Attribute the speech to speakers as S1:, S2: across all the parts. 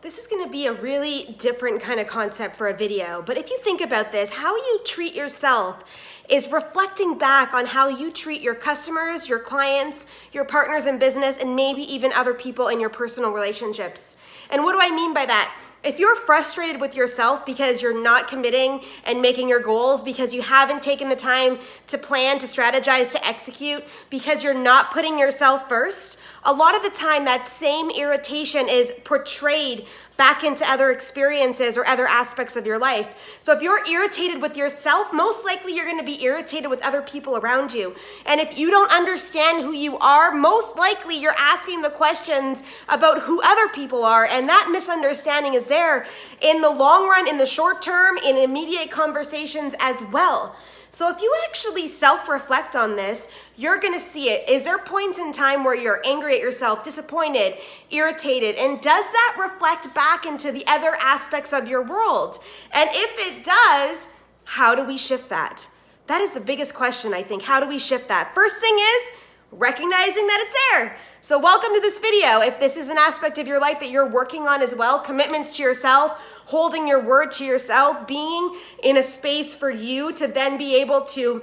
S1: This is going to be a really different kind of concept for a video, but if you think about this, how you treat yourself is reflecting back on how you treat your customers, your clients, your partners in business, and maybe even other people in your personal relationships. And what do I mean by that? If you're frustrated with yourself because you're not committing and making your goals, because you haven't taken the time to plan, to strategize, to execute, because you're not putting yourself first, a lot of the time that same irritation is portrayed back into other experiences or other aspects of your life. So if you're irritated with yourself, most likely you're going to be irritated with other people around you. And if you don't understand who you are, most likely you're asking the questions about who other people are, and that misunderstanding is there in the long run, in the short term, in immediate conversations as well. So if you actually self-reflect on this, you're going to see it. Is there points in time where you're angry at yourself, disappointed, irritated, and does that reflect back into the other aspects of your world? And if it does, how do we shift that? That is the biggest question, I think. How do we shift that? First thing is recognizing that it's there. So welcome to this video. If this is an aspect of your life that you're working on as well, commitments to yourself, holding your word to yourself, being in a space for you to then be able to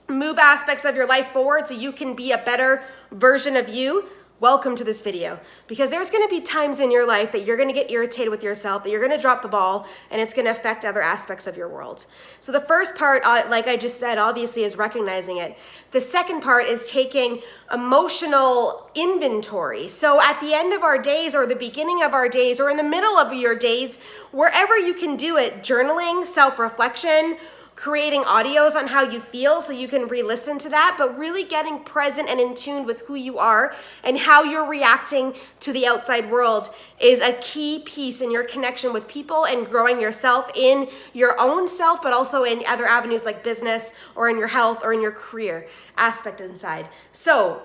S1: move aspects of your life forward so you can be a better version of you, welcome to this video. Because there's going to be times in your life that you're going to get irritated with yourself, that you're going to drop the ball, and it's going to affect other aspects of your world. So the first part, like I just said, obviously is recognizing it. The second part is taking emotional inventory. So at the end of our days, or the beginning of our days, or in the middle of your days, wherever you can do it, journaling, self-reflection, creating audios on how you feel so you can re-listen to that, but really getting present and in tune with who you are and how you're reacting to the outside world is a key piece in your connection with people and growing yourself in your own self, but also in other avenues like business or in your health or in your career aspect inside. So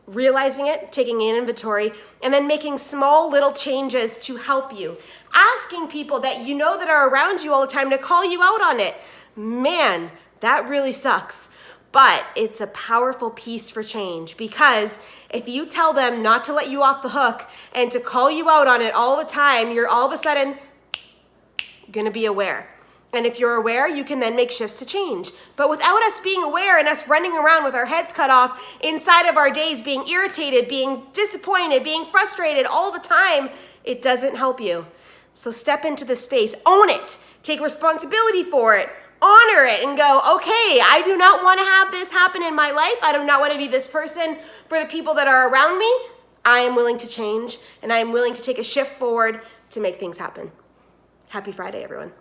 S1: realizing it, taking an inventory, and then making small little changes to help you. Asking people that you know that are around you all the time to call you out on it. Man, that really sucks. But it's a powerful piece for change, because if you tell them not to let you off the hook and to call you out on it all the time, you're all of a sudden gonna be aware. And if you're aware, you can then make shifts to change. But without us being aware and us running around with our heads cut off inside of our days, being irritated, being disappointed, being frustrated all the time, it doesn't help you. So step into the space, own it, take responsibility for it, honor it, and go, okay, I do not want to have this happen in my life. I do not want to be this person for the people that are around me. I am willing to change, and I am willing to take a shift forward to make things happen. Happy Friday, everyone.